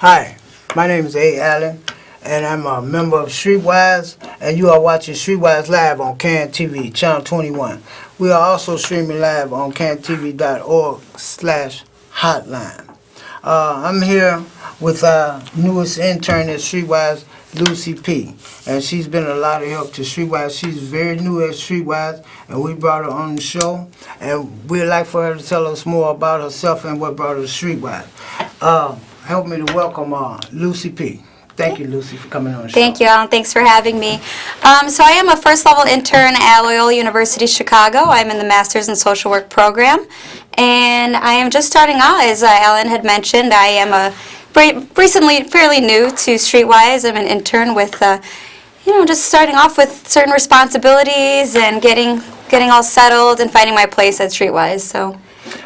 Hi, my name is A. Allen, and I'm a member of Streetwise, and you are watching Streetwise Live on CAN TV, Channel 21. We are also streaming live on cantv.org/hotline. I'm here with our newest intern at Streetwise, Lucy P. And she's been a lot of help to Streetwise. She's very new at Streetwise, and we brought her on the show. And we'd like for her to tell us more about herself and what brought her to Streetwise. Help me to welcome Lucy P. Thank you, Lucy, for coming on the show. Thank you, Alan. Thanks for having me. So I am a first-level intern at Loyola University Chicago. I'm in the Master's in Social Work program. And I am just starting out, as Alan had mentioned. I am recently fairly new to Streetwise. I'm an intern with, just starting off with certain responsibilities and getting all settled and finding my place at Streetwise. So.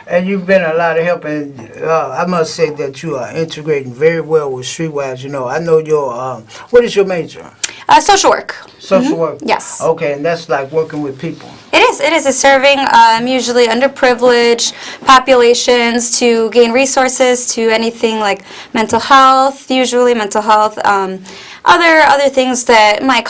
And you've been a lot of help, and I must say that you are integrating very well with Streetwise. You know, I know your, what is your major? Social work. Social work? Yes. Okay, and that's like working with people. It is. It's serving usually underprivileged populations to gain resources to anything like mental health, other things that might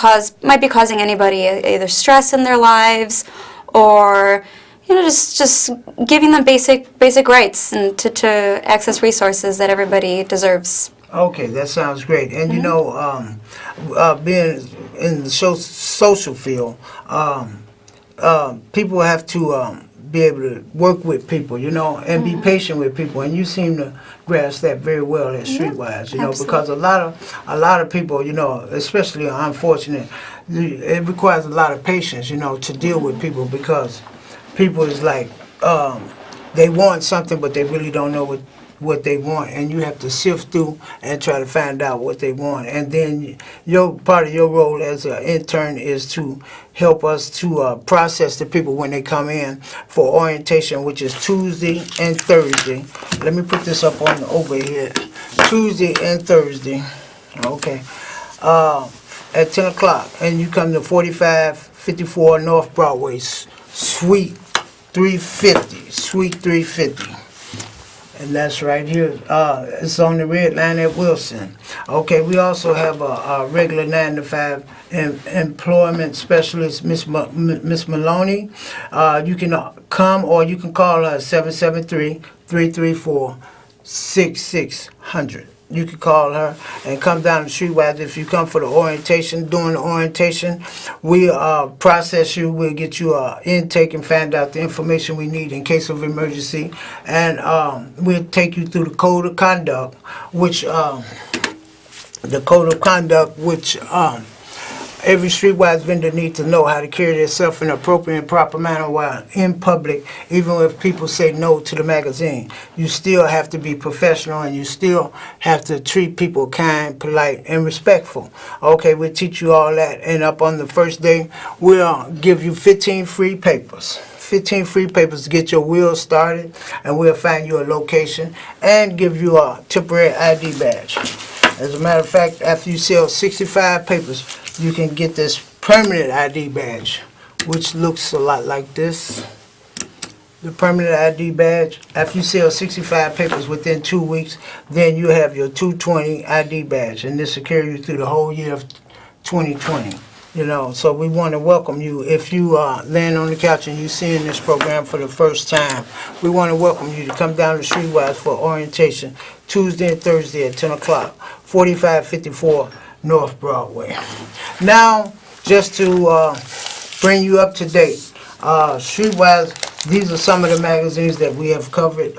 be causing anybody either stress in their lives or just giving them basic rights and to access resources that everybody deserves. Okay, that sounds great. And being in the social field, people have to be able to work with people, and be patient with people. And you seem to grasp that very well at Streetwise, because a lot of people, especially unfortunate, it requires a lot of patience, to deal with people, because people is like, they want something, but they really don't know what they want, and you have to sift through and try to find out what they want. And then part of your role as an intern is to help us to process the people when they come in for orientation, which is Tuesday and Thursday. Let me put this up on the overhead. Tuesday and Thursday, okay, at 10 o'clock, and you come to 4554 North Broadway, Suite 350, and that's right here. It's on the red line at Wilson. Okay, we also have a regular 9-to-5 employment specialist, Miss Maloney. You can come, or you can call her at 773-334-6600. You can call her and come down the Streetwise. If you come for the orientation, during the orientation, we process you. We'll get you an intake and find out the information we need in case of emergency. And we'll take you through the code of conduct, which every Streetwise vendor needs to know how to carry themselves in an appropriate and proper manner while in public. Even if people say no to the magazine, you still have to be professional, and you still have to treat people kind, polite, and respectful. Okay, we'll teach you all that. And up on the first day, we'll give you 15 free papers. 15 free papers to get your wheels started, and we'll find you a location and give you a temporary ID badge. As a matter of fact, after you sell 65 papers, you can get this permanent ID badge, which looks a lot like this. The permanent ID badge, after you sell 65 papers within 2 weeks, then you have your 220 ID badge, and this will carry you through the whole year of 2020. So we want to welcome you. If you land on the couch and you're seeing this program for the first time, we want to welcome you to come down to Streetwise for orientation Tuesday and Thursday at 10 o'clock, 4554 North Broadway. Now, just to bring you up to date, Streetwise, these are some of the magazines that we have covered,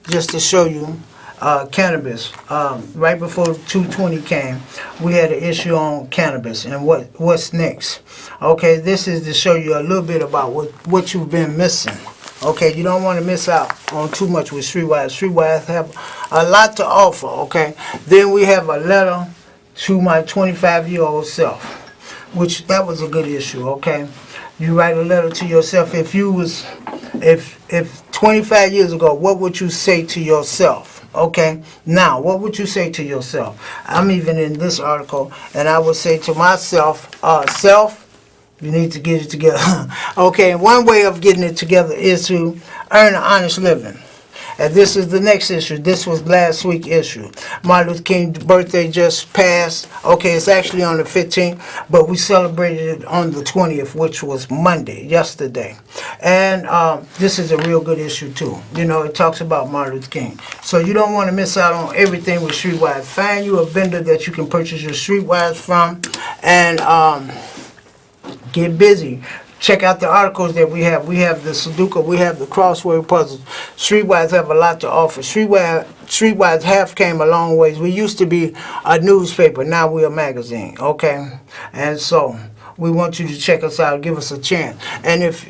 just to show you. Cannabis. Right before 220 came, we had an issue on cannabis and what's next. Okay, this is to show you a little bit about what you've been missing. Okay, you don't want to miss out on too much with Streetwise. Streetwise have a lot to offer. Okay, then we have a letter to my 25-year-old self, which that was a good issue. Okay, you write a letter to yourself. If 25 years ago, what would you say to yourself? Okay, now what would you say to yourself? I'm even in this article, and I would say to myself, self, you need to get it together. Okay, one way of getting it together is to earn an honest living. And this is the next issue. This was last week's issue. Martin Luther King's birthday just passed. Okay, it's actually on the 15th, but we celebrated it on the 20th, which was Monday, yesterday. And this is a real good issue too. You know, it talks about Martin Luther King. So you don't want to miss out on everything with Streetwise. Find you a vendor that you can purchase your Streetwise from, and get busy. Check out the articles that we have. We have the Sudoku, we have the crossword puzzles. Streetwise have a lot to offer. Streetwise have came a long ways. We used to be a newspaper, now we're a magazine, okay? And so we want you to check us out, give us a chance. And if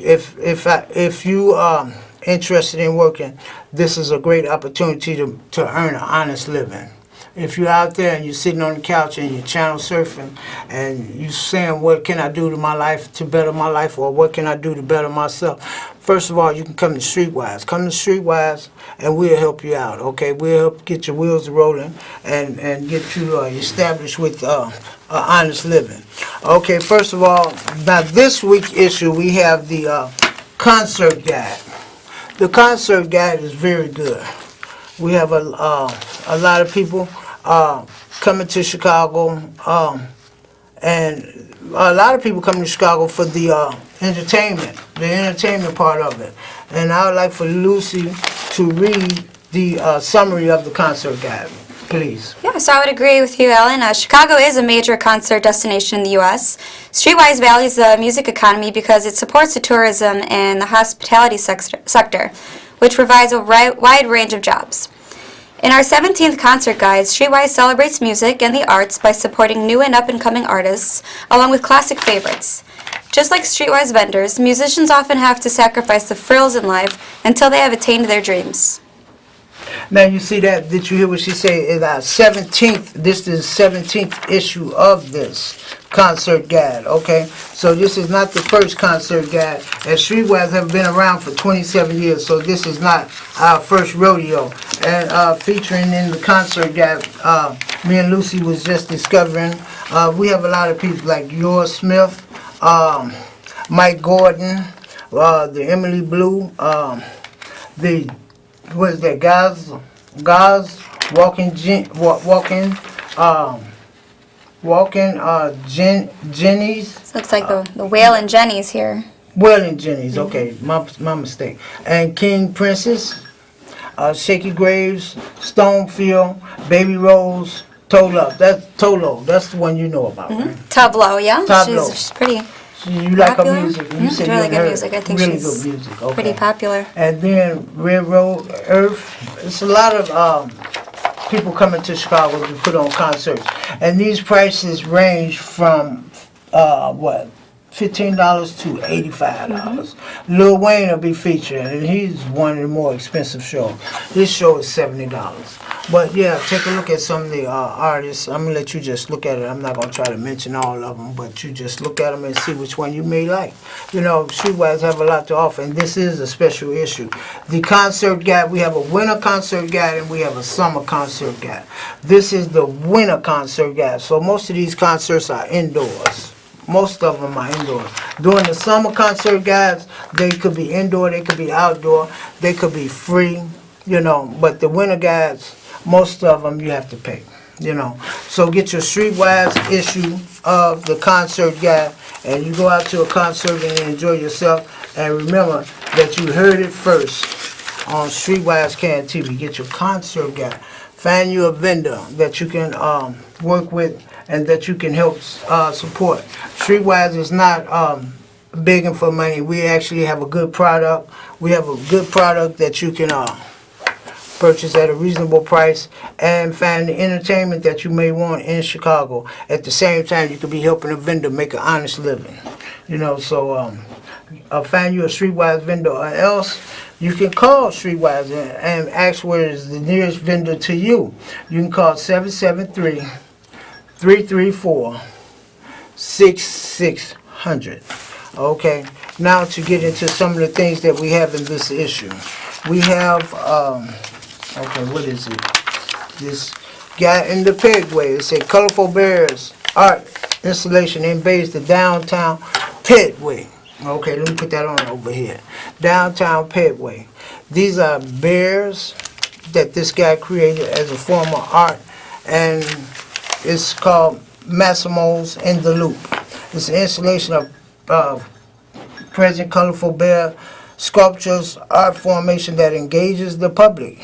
you are interested in working, this is a great opportunity to earn an honest living. If you're out there and you're sitting on the couch and you're channel surfing and you're saying, what can I do to my life to better my life, or what can I do to better myself? First of all, you can come to Streetwise. Come to Streetwise and we'll help you out, okay? We'll help get your wheels rolling and get you established with an honest living. Okay, first of all, now this week's issue, we have the concert guide. The concert guide is very good. We have a lot of people coming to Chicago, and a lot of people coming to Chicago for the entertainment part of it. And I would like for Lucy to read the summary of the concert guide, please. Yeah, so I would agree with you, Ellen. Chicago is a major concert destination in the U.S. Streetwise values the music economy because it supports the tourism and the hospitality sector, which provides a wide range of jobs. In our 17th concert guide, Streetwise celebrates music and the arts by supporting new and up-and-coming artists, along with classic favorites. Just like Streetwise vendors, musicians often have to sacrifice the frills in life until they have attained their dreams. Now you see that, did you hear what she said? It's our 17th, this is the 17th issue of this concert guide, okay? So this is not the first concert guide, and Streetwise have been around for 27 years, so this is not our first rodeo. And featuring in the concert guide, me and Lucy was just discovering, we have a lot of people like Yours Smith, Mike Gordon, the Emily Blue, the what is that? Guys, Jenny's. So it's like the Whale and Jenny's here. Whale and Jenny's. Okay, my mistake. And King Princess, Shaky Graves, Stonefield, Baby Rose, Tolo. That's Tolo. That's the one you know about, right? Tableau, yeah. Tableau. She's pretty You like her popular. music? You said Really you good heard music. I think really she's good music. Okay. pretty popular. And then Railroad Earth. It's a lot of people coming to Chicago to put on concerts, and these prices range from $15 to $85. Lil Wayne will be featured, and he's one of the more expensive shows. This show is $70. But yeah, take a look at some of the artists. I'm gonna let you just look at it. I'm not gonna try to mention all of them, but you just look at them and see which one you may like. You know, Streetwise have a lot to offer, and this is a special issue. The concert guide, we have a winter concert guide and we have a summer concert guide. This is the winter concert guide. So most of these concerts are indoors. Most of them are indoors. During the summer concert guides, they could be indoor, they could be outdoor, they could be free, you know, but the winter guides, most of them you have to pay, you know. So get your Streetwise issue of the concert guide, and you go out to a concert and enjoy yourself. And remember that you heard it first on Streetwise Can TV. Get your concert guide. Find you a vendor that you can work with and that you can help support. Streetwise is not begging for money. We actually have a good product. We have a good product that you can purchase at a reasonable price and find the entertainment that you may want in Chicago. At the same time, you could be helping a vendor make an honest living. You know, so find you a Streetwise vendor, or else you can call Streetwise and ask where is the nearest vendor to you. You can call 773-334-6600. Okay, now to get into some of the things that we have in this issue. We have, okay, what is it? This guy in the Pedway. It said Colorful Bears Art Installation invades the downtown Pedway. Okay, let me put that on over here. Downtown Pedway. These are bears that this guy created as a form of art, and it's called Massimo's in the Loop. It's an installation of present colorful bear sculptures, art formation that engages the public.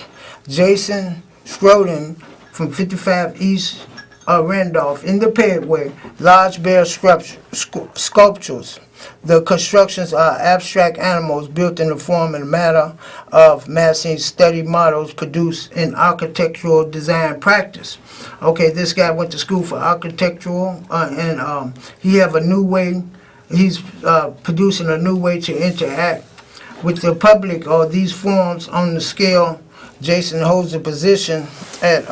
Jason Schroden from 55 East Randolph in the Pedway, large bear sculptures. The constructions are abstract animals built in the form and matter of Massine study models produced in architectural design practice. Okay, this guy went to school for architectural, and he have a new way. He's producing a new way to interact with the public or these forms on the scale. Jason holds a position at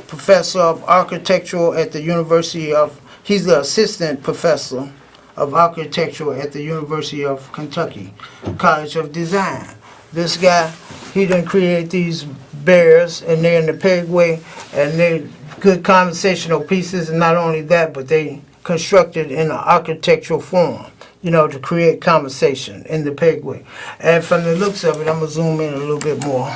professor of architectural at the University of, he's the assistant professor of architecture at the University of Kentucky College of Design. This guy, he done create these bears, and they're in the Pedway, and they're good conversational pieces, and not only that, but they constructed in an architectural form, you know, to create conversation in the Pedway. And from the looks of it, I'm gonna zoom in a little bit more.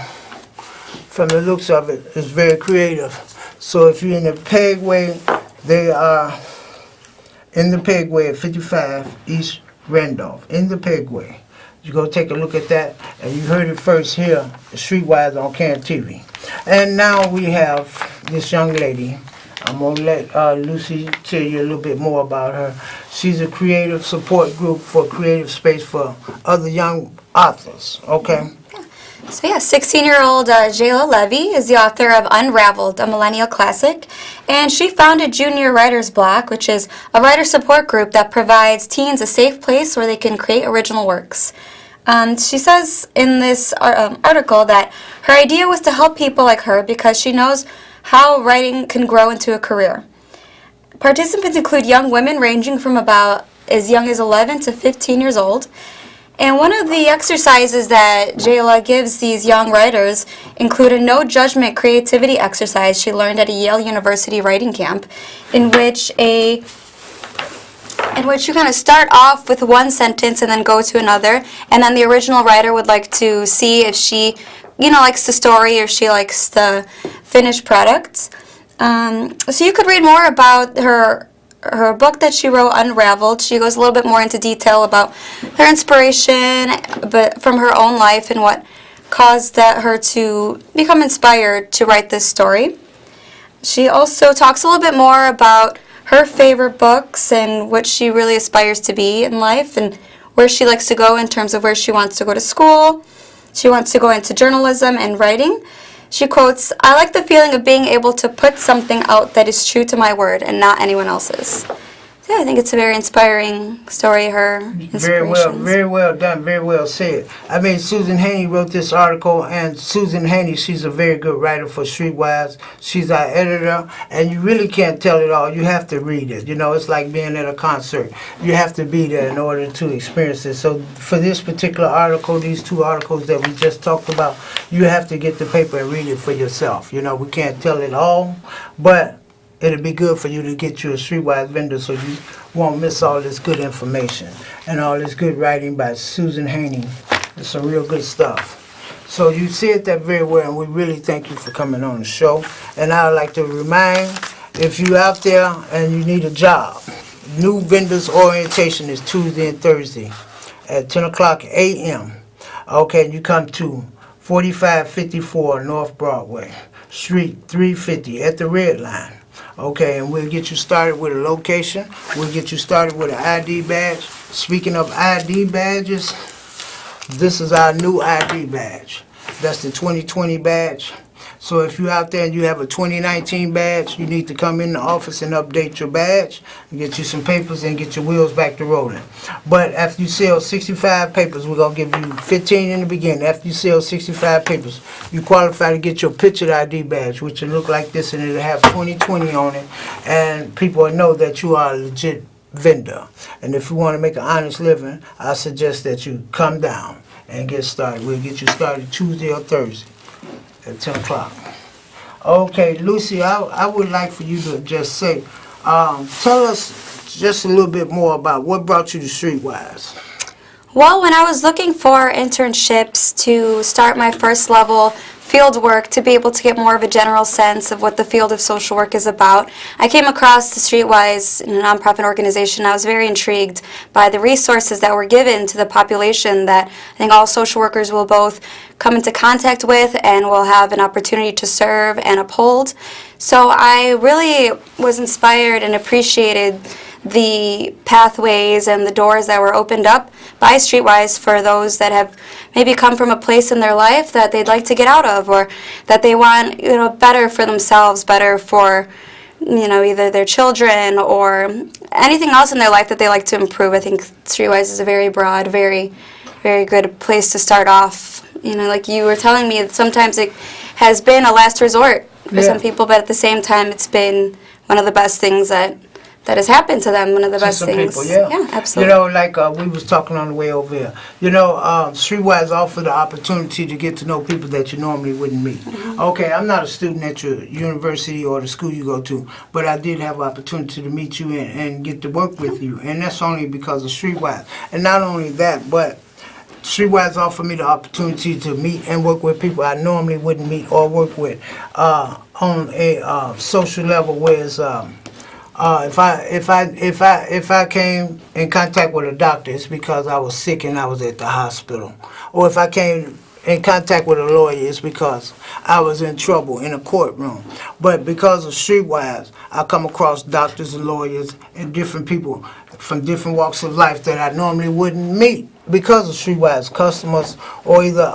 From the looks of it, it's very creative. So if you're in the Pedway, they are in the Pedway at 55 East Randolph, in the Pedway. You go take a look at that, and you heard it first here, Streetwise on CAN TV. And now we have this young lady. I'm going to let Lucy tell you a little bit more about her. She's a creative support group for creative space for other young authors, okay? So yeah, 16-year-old Jayla Levy is the author of Unraveled, a millennial classic, and she founded Junior Writer's Block, which is a writer support group that provides teens a safe place where they can create original works. She says in this article that her idea was to help people like her because she knows how writing can grow into a career. Participants include young women ranging from about as young as 11 to 15 years old. And one of the exercises that Jayla gives these young writers include a no judgment creativity exercise she learned at a Yale University writing camp, in which you kind of start off with one sentence and then go to another, and then the original writer would like to see if she, likes the story or she likes the finished product. So you could read more about her book that she wrote, Unraveled. She goes a little bit more into detail about her inspiration, but from her own life and what caused her to become inspired to write this story. She also talks a little bit more about her favorite books and what she really aspires to be in life and where she likes to go in terms of where she wants to go to school. She wants to go into journalism and writing. She quotes, "I like the feeling of being able to put something out that is true to my word and not anyone else's." So yeah, I think it's a very inspiring story, her inspirations. Very well done, very well said. I mean, Susan Haney wrote this article, and Susan Haney, she's a very good writer for Streetwise. She's our editor, and you really can't tell it all. You have to read it. It's like being at a concert. You have to be there in order to experience it. So for this particular article, these two articles that we just talked about, you have to get the paper and read it for yourself. We can't tell it all, but it'll be good for you to get you a Streetwise vendor so you won't miss all this good information and all this good writing by Susan Haney. It's some real good stuff. So you said that very well, and we really thank you for coming on the show. And I would like to remind, if you're out there and you need a job, new vendors orientation is Tuesday and Thursday at 10 o'clock a.m. Okay, you come to 4554 North Broadway, Street 350 at the Red Line. Okay, and we'll get you started with a location. We'll get you started with an ID badge. Speaking of ID badges, this is our new ID badge. That's the 2020 badge. So if you're out there and you have a 2019 badge, you need to come in the office and update your badge and get you some papers and get your wheels back to rolling. But after you sell 65 papers, we're going to give you 15 in the beginning. After you sell 65 papers, you qualify to get your pictured ID badge, which will look like this, and it'll have 2020 on it, and people will know that you are a legit vendor. And if you want to make an honest living, I suggest that you come down and get started. We'll get you started Tuesday or Thursday at 10 o'clock. Okay, Lucy, I would like for you to just say, tell us just a little bit more about what brought you to Streetwise. Well, when I was looking for internships to start my first level field work to be able to get more of a general sense of what the field of social work is about, I came across the Streetwise, a nonprofit organization. I was very intrigued by the resources that were given to the population that I think all social workers will both come into contact with and will have an opportunity to serve and uphold. So I really was inspired and appreciated the pathways and the doors that were opened up by Streetwise for those that have maybe come from a place in their life that they'd like to get out of, or that they want, better for themselves, better for, either their children or anything else in their life that they like to improve. I think Streetwise is a very broad, very, very good place to start off. Like you were telling me, sometimes it has been a last resort for some people, but at the same time, it's been one of the best things that has happened to them. One of the best some things. People, yeah. Yeah, absolutely. Like we was talking on the way over here. Streetwise offer the opportunity to get to know people that you normally wouldn't meet. Mm-hmm. Okay, I'm not a student at your university or the school you go to, but I did have an opportunity to meet you and get to work with you, and that's only because of Streetwise. And not only that, but Streetwise offered me the opportunity to meet and work with people I normally wouldn't meet or work with on a social level, whereas if I came in contact with a doctor, it's because I was sick and I was at the hospital. Or if I came in contact with a lawyer, it's because I was in trouble in a courtroom. But because of Streetwise, I come across doctors and lawyers and different people from different walks of life that I normally wouldn't meet because of Streetwise customers, or either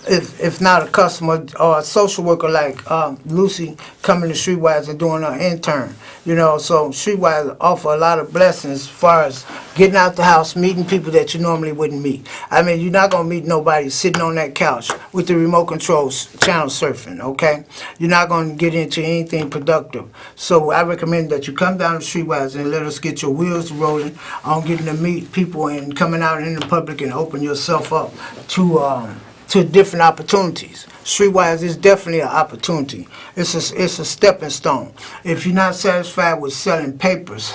if not a customer or a social worker like Lucy coming to Streetwise and doing her intern. So Streetwise offer a lot of blessings as far as getting out the house, meeting people that you normally wouldn't meet. I mean, you're not going to meet nobody sitting on that couch with the remote control channel surfing, okay? You're not going to get into anything productive. So I recommend that you come down to Streetwise and let us get your wheels rolling on getting to meet people and coming out in the public and open yourself up to different opportunities. Streetwise is definitely an opportunity. It's a stepping stone. If you're not satisfied with selling papers,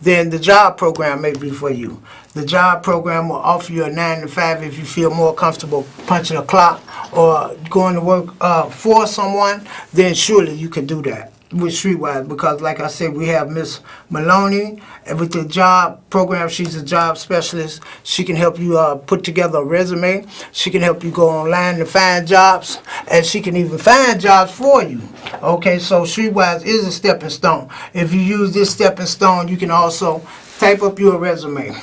then the job program may be for you. The job program will offer you a 9 to 5 if you feel more comfortable punching a clock or going to work for someone, then surely you can do that with Streetwise, because like I said, we have Miss Maloney, and with the job program, she's a job specialist. She can help you put together a resume. She can help you go online to find jobs, and she can even find jobs for you. Okay, so Streetwise is a stepping stone. If you use this stepping stone, you can also type up your resume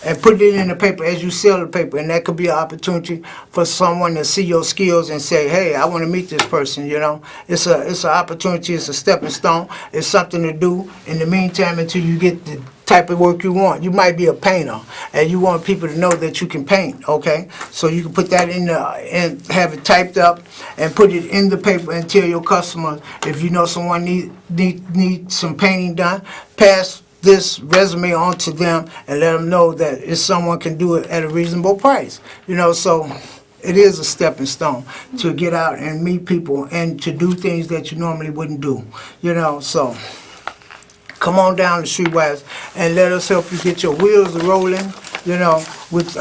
and put it in the paper as you sell the paper, and that could be an opportunity for someone to see your skills and say, hey, I want to meet this person. It's an opportunity. It's a stepping stone. It's something to do in the meantime until you get the type of work you want. You might be a painter and you want people to know that you can paint, okay? So you can put that in and have it typed up and put it in the paper and tell your customers, if you know someone need some painting done, pass this resume on to them and let them know that if someone can do it at a reasonable price. So it is a stepping stone to get out and meet people and to do things that you normally wouldn't do. So come on down to Streetwise and let us help you get your wheels rolling, with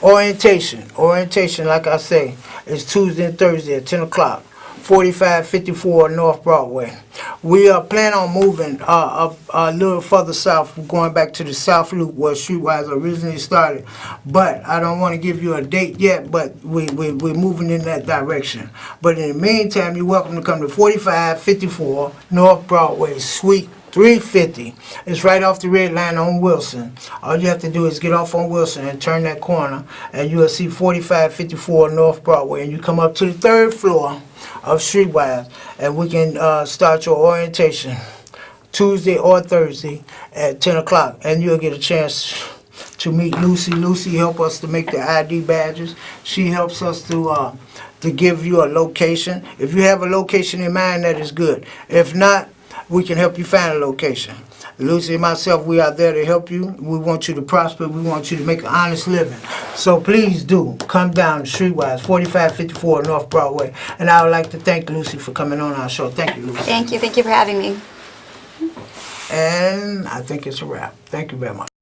orientation. Orientation, like I say, is Tuesday and Thursday at 10 o'clock. 4554 North Broadway. We plan on moving a little further south, going back to the South Loop where Streetwise originally started. But I don't want to give you a date yet, but we're moving in that direction. But in the meantime, you're welcome to come to 4554 North Broadway, Suite 350. It's right off the red line on Wilson. All you have to do is get off on Wilson and turn that corner, and you'll see 4554 North Broadway, and you come up to the 3rd floor of Streetwise, and we can start your orientation Tuesday or Thursday at 10 o'clock, and you'll get a chance to meet Lucy. Lucy helps us to make the ID badges. She helps us to give you a location. If you have a location in mind, that is good. If not, we can help you find a location. Lucy and myself, we are there to help you. We want you to prosper. We want you to make an honest living. So please do come down to Streetwise, 4554 North Broadway. And I would like to thank Lucy for coming on our show. Thank you, Lucy. Thank you. Thank you for having me. And I think it's a wrap. Thank you very much.